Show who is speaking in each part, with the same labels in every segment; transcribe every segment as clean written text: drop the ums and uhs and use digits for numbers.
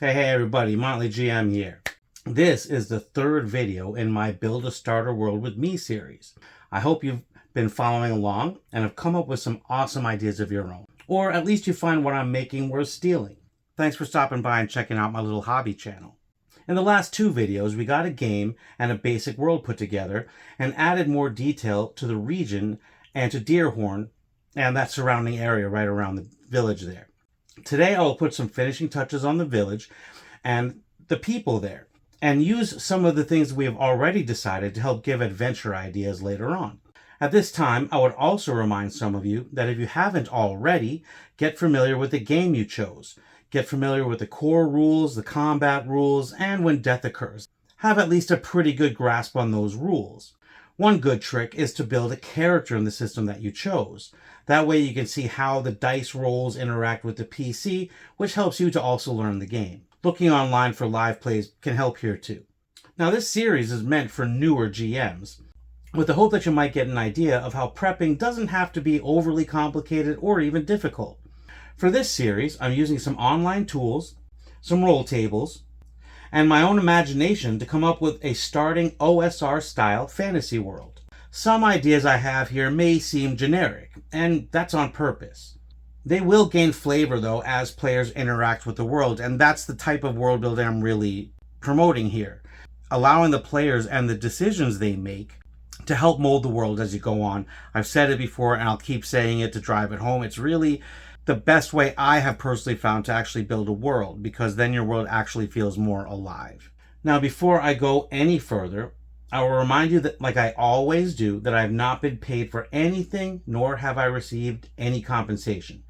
Speaker 1: Hey everybody, Motley GM here. This is the third video in my Build a Starter World with Me series. I hope you've been following along and have come up with some awesome ideas of your own. Or at least you find what I'm making worth stealing. Thanks for stopping by and checking out my little hobby channel. In the last two videos, we got a game and a basic world put together and added more detail to the region and to Deerhorn and that surrounding area right around the village there. Today I will put some finishing touches on the village and the people there and use some of the things we have already decided to help give adventure ideas later on. At this time, I would also remind some of you that if you haven't already, get familiar with the game you chose. Get familiar with the core rules, the combat rules, and when death occurs. Have at least a pretty good grasp on those rules. One good trick is to build a character in the system that you chose. That way you can see how the dice rolls interact with the PC, which helps you to also learn the game. Looking online for live plays can help here too. Now this series is meant for newer GMs, with the hope that you might get an idea of how prepping doesn't have to be overly complicated or even difficult. For this series, I'm using some online tools, some roll tables, and my own imagination to come up with a starting OSR-style fantasy world. Some ideas I have here may seem generic, and that's on purpose. They will gain flavor, though, as players interact with the world, and that's the type of world building I'm really promoting here. Allowing the players and the decisions they make to help mold the world as you go on. I've said it before, and I'll keep saying it to drive it home. It's really the best way I have personally found to actually build a world, because then your world actually feels more alive. Now, before I go any further, I will remind you that, like I always do, that I have not been paid for anything, nor have I received any compensation.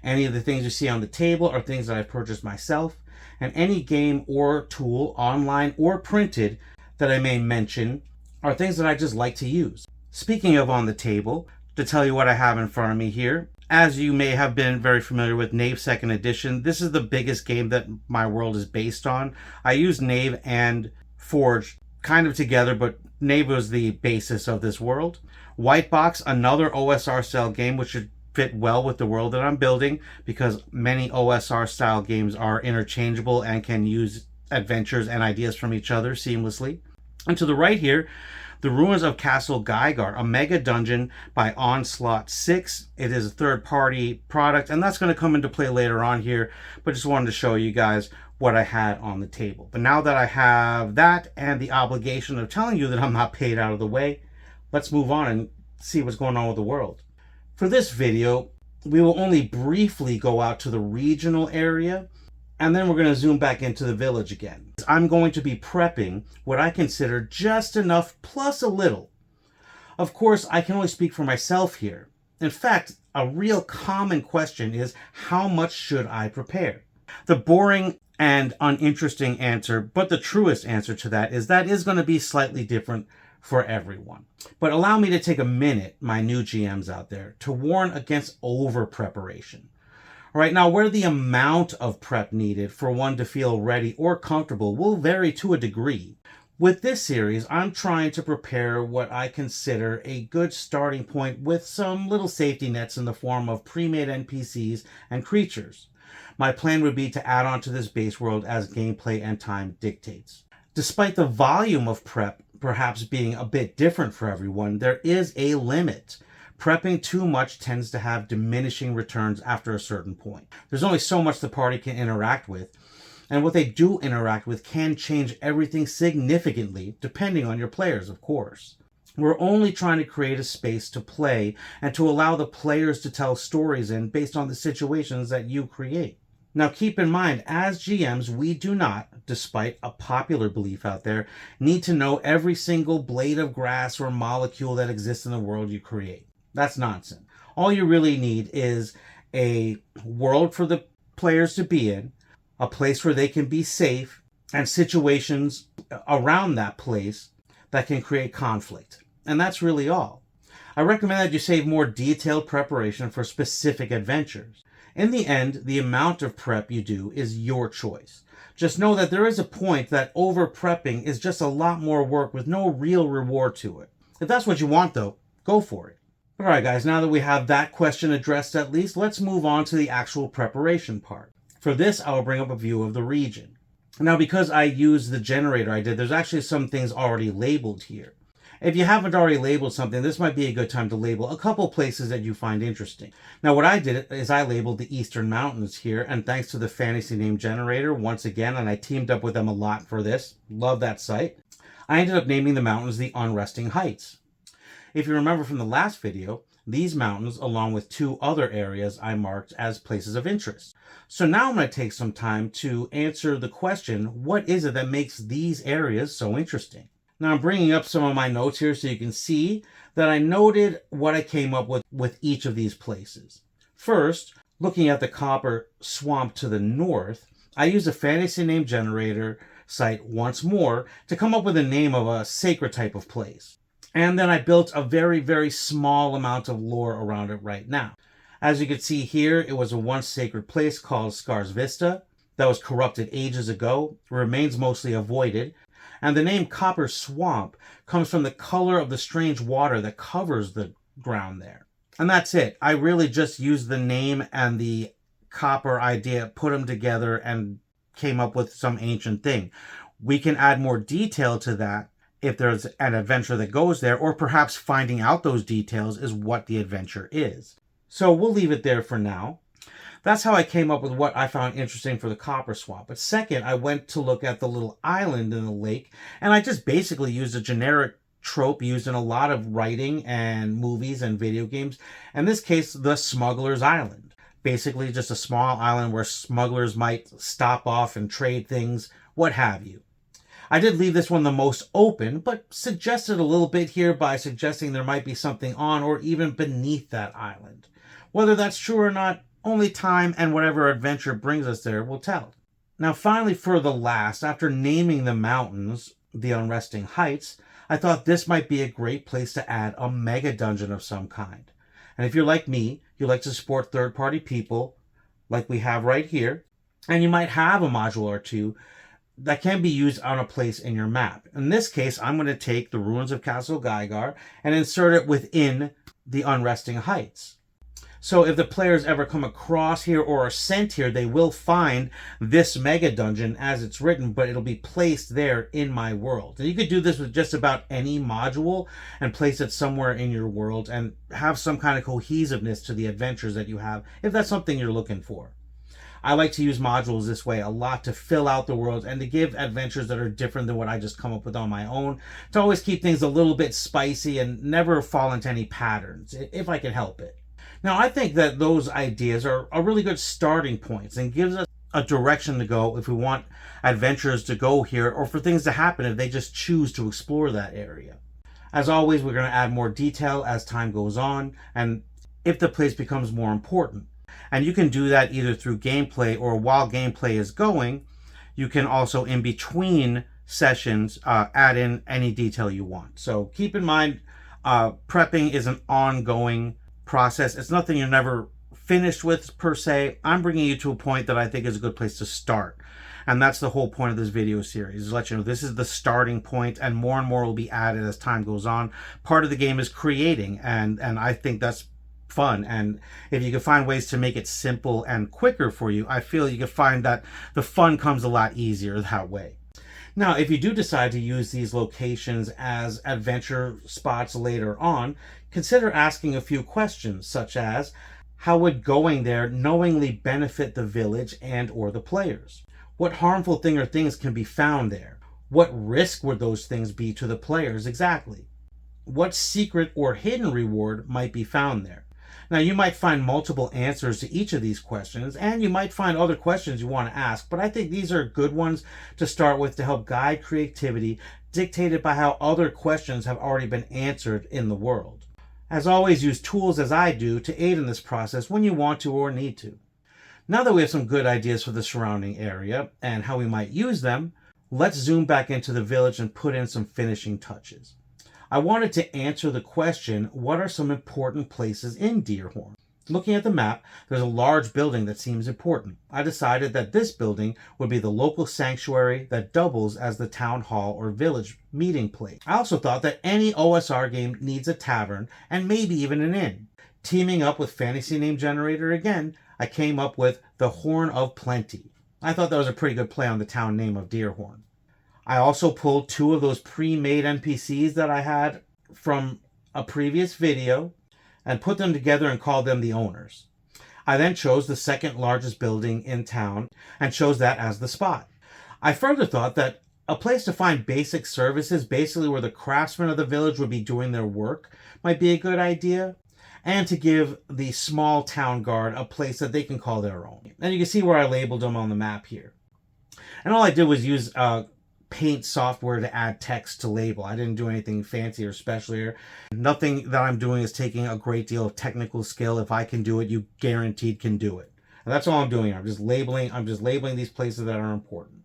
Speaker 1: Any of the things you see on the table are things that I've purchased myself, and any game or tool, online or printed, that I may mention are things that I just like to use. Speaking of on the table, to tell you what I have in front of me here, as you may have been very familiar with Knave 2nd Edition, this is the biggest game that my world is based on. I use Knave and Forge kind of together, but Knave was the basis of this world. White Box, another OSR style game, which should fit well with the world that I'm building, because many OSR style games are interchangeable and can use adventures and ideas from each other seamlessly. And to the right here, The Ruins of Castle Gygar, a mega dungeon by Onslaught 6. It is a third-party product, and that's going to come into play later on here, but just wanted to show you guys what I had on the table. But now that I have that and the obligation of telling you that I'm not paid out of the way, let's move on and see what's going on with the world. For this video, we will only briefly go out to the regional area, and then we're going to zoom back into the village again. I'm going to be prepping what I consider just enough plus a little. Of course, I can only speak for myself here. In fact, a real common question is, how much should I prepare? The boring and uninteresting answer, but the truest answer to that is going to be slightly different for everyone. But allow me to take a minute, my new GMs out there, to warn against over-preparation. Right now, where the amount of prep needed for one to feel ready or comfortable will vary to a degree. With this series, I'm trying to prepare what I consider a good starting point with some little safety nets in the form of pre-made NPCs and creatures. My plan would be to add on to this base world as gameplay and time dictates. Despite the volume of prep perhaps being a bit different for everyone, there is a limit. Prepping too much tends to have diminishing returns after a certain point. There's only so much the party can interact with, and what they do interact with can change everything significantly, depending on your players, of course. We're only trying to create a space to play and to allow the players to tell stories in based on the situations that you create. Now keep in mind, as GMs, we do not, despite a popular belief out there, need to know every single blade of grass or molecule that exists in the world you create. That's nonsense. All you really need is a world for the players to be in, a place where they can be safe, and situations around that place that can create conflict. And that's really all. I recommend that you save more detailed preparation for specific adventures. In the end, the amount of prep you do is your choice. Just know that there is a point that over-prepping is just a lot more work with no real reward to it. If that's what you want, though, go for it. Alright guys, now that we have that question addressed at least, let's move on to the actual preparation part. For this, I will bring up a view of the region. Now, because I used the generator I did, there's actually some things already labeled here. If you haven't already labeled something, this might be a good time to label a couple places that you find interesting. Now, what I did is I labeled the Eastern Mountains here, and thanks to the fantasy name generator, once again, and I teamed up with them a lot for this. Love that site. I ended up naming the mountains the Unresting Heights. If you remember from the last video, these mountains, along with 2 other areas, I marked as places of interest. So now I'm going to take some time to answer the question, what is it that makes these areas so interesting? Now I'm bringing up some of my notes here so you can see that I noted what I came up with each of these places. First, looking at the copper swamp to the north, I used a fantasy name generator site once more to come up with a name of a sacred type of place. And then I built a very, very small amount of lore around it right now. As you can see here, it was a once sacred place called Scars Vista that was corrupted ages ago, remains mostly avoided, and the name Copper Swamp comes from the color of the strange water that covers the ground there. And that's it. I really just used the name and the copper idea, put them together, and came up with some ancient thing. We can add more detail to that if there's an adventure that goes there, or perhaps finding out those details is what the adventure is. So we'll leave it there for now. That's how I came up with what I found interesting for the Copper Swamp. But second, I went to look at the little island in the lake, and I just basically used a generic trope used in a lot of writing and movies and video games. In this case, the Smuggler's Island. Basically just a small island where smugglers might stop off and trade things, what have you. I did leave this one the most open, but suggested a little bit here by suggesting there might be something on or even beneath that island. Whether that's true or not, only time and whatever adventure brings us there will tell. Now finally, for the last, after naming the mountains, the Unresting Heights, I thought this might be a great place to add a mega dungeon of some kind. And if you're like me, you like to support third-party people, like we have right here, and you might have a module or two that can be used on a place in your map. In this case, I'm going to take the ruins of Castle Gygar and insert it within the Unresting Heights. So if the players ever come across here or are sent here, they will find this mega dungeon as it's written, but it'll be placed there in my world. And you could do this with just about any module and place it somewhere in your world and have some kind of cohesiveness to the adventures that you have, if that's something you're looking for. I like to use modules this way a lot to fill out the world and to give adventures that are different than what I just come up with on my own, to always keep things a little bit spicy and never fall into any patterns, if I can help it. Now, I think that those ideas are really good starting points and gives us a direction to go if we want adventurers to go here or for things to happen if they just choose to explore that area. As always, we're going to add more detail as time goes on and if the place becomes more important. And you can do that either through gameplay or while gameplay is going. You can also, in between sessions, add in any detail you want. So keep in mind, prepping is an ongoing process. It's nothing you're never finished with per se. I'm bringing you to a point that I think is a good place to start. And that's the whole point of this video series, is to let you know this is the starting point and more will be added as time goes on. Part of the game is creating, and I think that's fun. And if you can find ways to make it simple and quicker for you, I feel you can find that the fun comes a lot easier that way. Now, if you do decide to use these locations as adventure spots later on, consider asking a few questions, such as, how would going there knowingly benefit the village and or the players? What harmful thing or things can be found there? What risk would those things be to the players exactly? What secret or hidden reward might be found there? Now, you might find multiple answers to each of these questions, and you might find other questions you want to ask, but I think these are good ones to start with to help guide creativity, dictated by how other questions have already been answered in the world. As always, use tools as I do to aid in this process when you want to or need to. Now that we have some good ideas for the surrounding area and how we might use them, let's zoom back into the village and put in some finishing touches. I wanted to answer the question, what are some important places in Deerhorn? Looking at the map, there's a large building that seems important. I decided that this building would be the local sanctuary that doubles as the town hall or village meeting place. I also thought that any OSR game needs a tavern and maybe even an inn. Teaming up with Fantasy Name Generator again, I came up with the Horn of Plenty. I thought that was a pretty good play on the town name of Deerhorn. I also pulled 2 of those pre-made NPCs that I had from a previous video and put them together and called them the owners. I then chose the second largest building in town and chose that as the spot. I further thought that a place to find basic services, basically where the craftsmen of the village would be doing their work, might be a good idea, and to give the small town guard a place that they can call their own. And you can see where I labeled them on the map here. And all I did was use paint software to add text to label. I didn't do anything fancy or special here. Nothing that I'm doing is taking a great deal of technical skill. If I can do it, you guaranteed can do it. And that's all I'm doing. I'm just labeling these places that are important.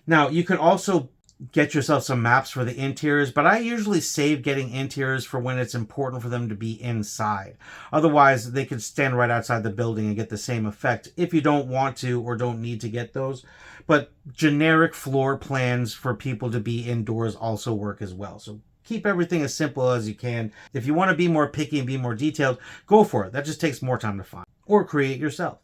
Speaker 1: Now, you could also get yourself some maps for the interiors, but I usually save getting interiors for when it's important for them to be inside. Otherwise, they could stand right outside the building and get the same effect if you don't want to or don't need to get those. But generic floor plans for people to be indoors also work as well. So keep everything as simple as you can. If you want to be more picky and be more detailed, go for it. That just takes more time to find or create yourself.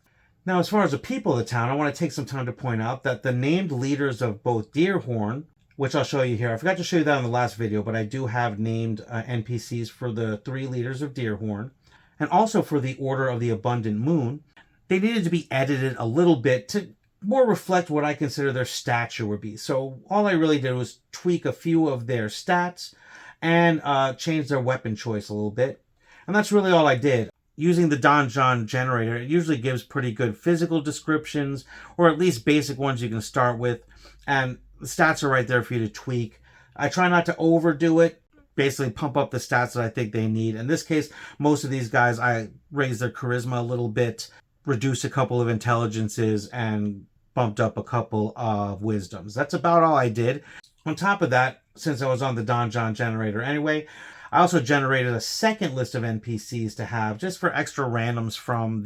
Speaker 1: Now, as far as the people of the town, I want to take some time to point out that the named leaders of both Deerhorn, which I'll show you here. I forgot to show you that in the last video, but I do have named NPCs for the 3 leaders of Deerhorn, and also for the Order of the Abundant Moon. They needed to be edited a little bit to more reflect what I consider their stature would be. So all I really did was tweak a few of their stats and change their weapon choice a little bit. And that's really all I did. Using the donjon generator, it usually gives pretty good physical descriptions, or at least basic ones you can start with, and the stats are right there for you to tweak. I try not to overdo it, basically pump up the stats that I think they need. In this case, most of these guys, I raised their charisma a little bit, reduced a couple of intelligences, and bumped up a couple of wisdoms. That's about all I did. On top of that, since I was on the donjon generator anyway, I also generated a second list of NPCs to have just for extra randoms from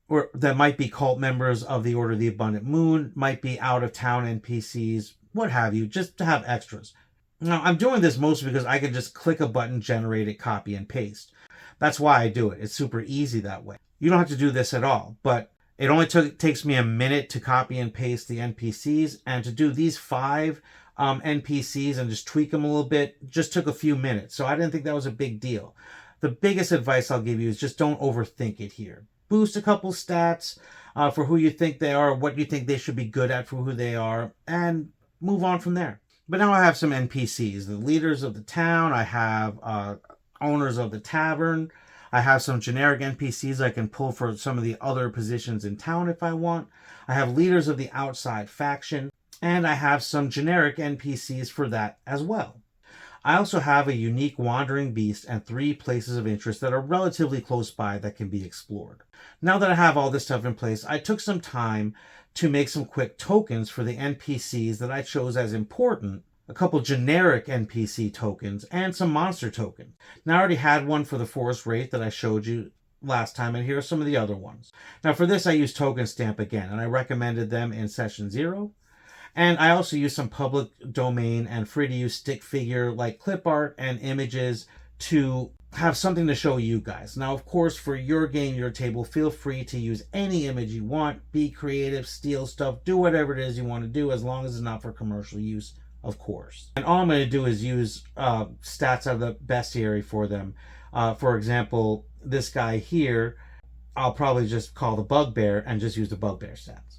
Speaker 1: or that might be cult members of the Order of the Abundant Moon, might be out of town NPCs, what have you, just to have extras. Now, I'm doing this mostly because I can just click a button, generate it, copy and paste. That's why I do it. It's super easy that way. You don't have to do this at all, but it only takes me a minute to copy and paste the NPCs, and to do these 5 NPCs and just tweak them a little bit just took a few minutes. So I didn't think that was a big deal. The biggest advice I'll give you is just don't overthink it here. Boost a couple stats for who you think they are, what you think they should be good at for who they are, and move on from there. But now I have some NPCs, the leaders of the town. I have owners of the tavern. I have some generic NPCs I can pull for some of the other positions in town if I want. I have leaders of the outside faction, and I have some generic NPCs for that as well. I also have a unique wandering beast and 3 places of interest that are relatively close by that can be explored. Now that I have all this stuff in place, I took some time to make some quick tokens for the NPCs that I chose as important, a couple generic NPC tokens, and some monster tokens. Now I already had one for the Forest Wraith that I showed you last time, and here are some of the other ones. Now for this I used Token Stamp again, and I recommended them in session 0. And I also use some public domain and free to use stick figure like clip art and images to have something to show you guys. Now, of course, for your game, your table, feel free to use any image you want, be creative, steal stuff, do whatever it is you want to do, as long as it's not for commercial use, of course. And all I'm going to do is use stats out of the bestiary for them. For example, this guy here, I'll probably just call the bugbear and just use the bugbear stats.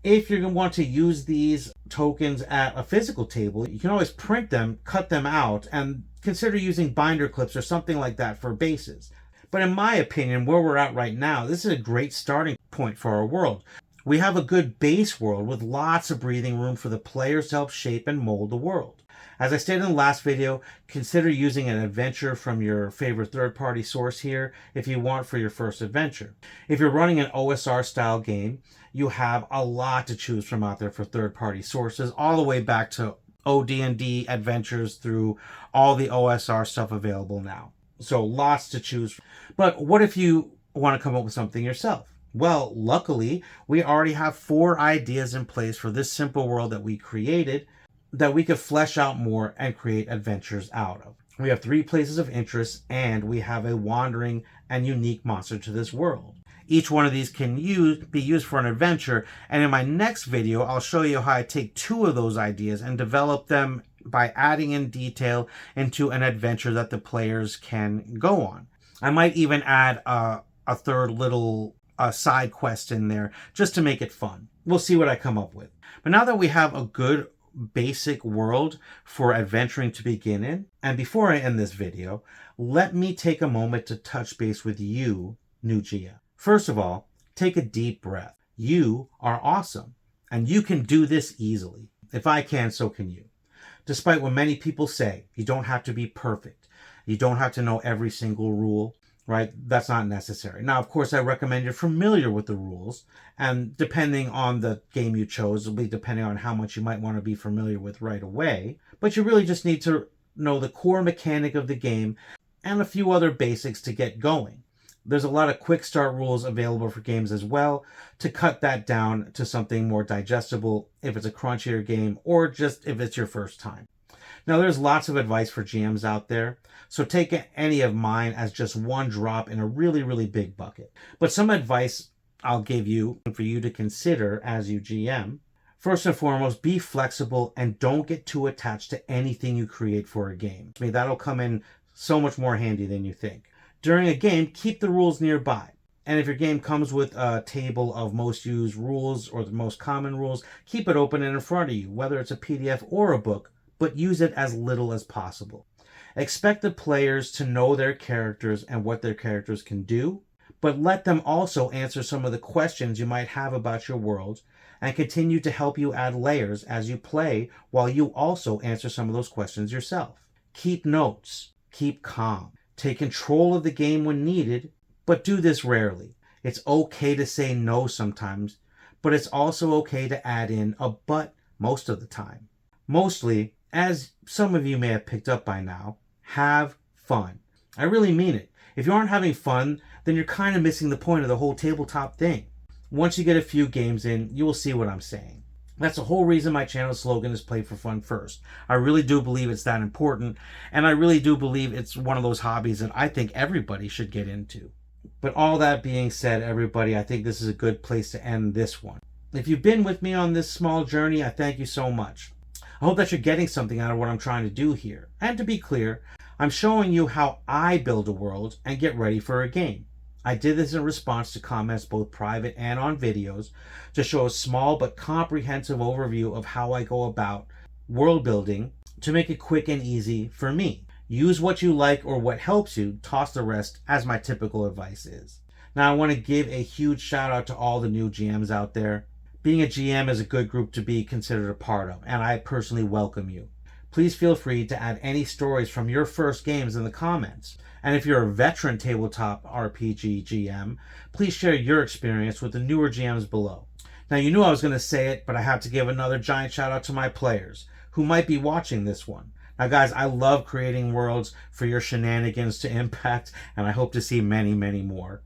Speaker 1: If you're going to want to use these tokens at a physical table, you can always print them, cut them out, and consider using binder clips or something like that for bases. But in my opinion, where we're at right now, this is a great starting point for our world. We have a good base world with lots of breathing room for the players to help shape and mold the world. As I stated in the last video, consider using an adventure from your favorite third-party source here if you want for your first adventure. If you're running an OSR style game, you have a lot to choose from out there for third-party sources, all the way back to OD&D adventures through all the OSR stuff available now. So lots to choose from. But what if you want to come up with something yourself? Well, luckily, we already have 4 ideas in place for this simple world that we created that we could flesh out more and create adventures out of. We have 3 places of interest, and we have a wandering and unique monster to this world. Each one of these can be used for an adventure, and in my next video, I'll show you how I take 2 of those ideas and develop them by adding in detail into an adventure that the players can go on. I might even add a third little side quest in there just to make it fun. We'll see what I come up with. But now that we have a good basic world for adventuring to begin in, and before I end this video, let me take a moment to touch base with you, new GM. First of all, take a deep breath. You are awesome, and you can do this easily. If I can, so can you. Despite what many people say, you don't have to be perfect. You don't have to know every single rule, right? That's not necessary. Now, of course, I recommend you're familiar with the rules, and depending on the game you chose, it'll be depending on how much you might want to be familiar with right away. But you really just need to know the core mechanic of the game and a few other basics to get going. There's a lot of quick start rules available for games as well to cut that down to something more digestible if it's a crunchier game or just if it's your first time. Now, there's lots of advice for GMs out there, so take any of mine as just one drop in a really, really big bucket. But some advice I'll give you for you to consider as you GM. First and foremost, be flexible and don't get too attached to anything you create for a game. I mean, that'll come in so much more handy than you think. During a game, keep the rules nearby. And if your game comes with a table of most used rules or the most common rules, keep it open and in front of you, whether it's a PDF or a book, but use it as little as possible. Expect the players to know their characters and what their characters can do, but let them also answer some of the questions you might have about your world and continue to help you add layers as you play while you also answer some of those questions yourself. Keep notes. Keep calm. Take control of the game when needed, but do this rarely. It's okay to say no sometimes, but it's also okay to add in a but most of the time. Mostly, as some of you may have picked up by now, have fun. I really mean it. If you aren't having fun, then you're kind of missing the point of the whole tabletop thing. Once you get a few games in, you will see what I'm saying. That's the whole reason my channel slogan is play for fun first. I really do believe it's that important, and I really do believe it's one of those hobbies that I think everybody should get into. But all that being said, everybody, I think this is a good place to end this one. If you've been with me on this small journey, I thank you so much. I hope that you're getting something out of what I'm trying to do here. And to be clear, I'm showing you how I build a world and get ready for a game. I did this in response to comments both private and on videos to show a small but comprehensive overview of how I go about world building to make it quick and easy for me. Use what you like or what helps you, toss the rest, as my typical advice is. Now I want to give a huge shout out to all the new GMs out there. Being a GM is a good group to be considered a part of, and I personally welcome you. Please feel free to add any stories from your first games in the comments. And if you're a veteran tabletop RPG GM, please share your experience with the newer GMs below. Now, you knew I was going to say it, but I have to give another giant shout out to my players who might be watching this one. Now, guys, I love creating worlds for your shenanigans to impact, and I hope to see many, many more.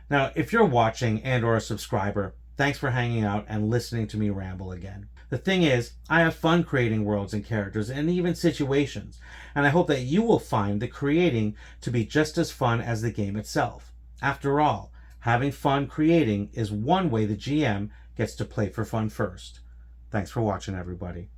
Speaker 1: Now, if you're watching and or a subscriber, thanks for hanging out and listening to me ramble again. The thing is, I have fun creating worlds and characters and even situations, and I hope that you will find the creating to be just as fun as the game itself. After all, having fun creating is one way the GM gets to play for fun first. Thanks for watching, everybody.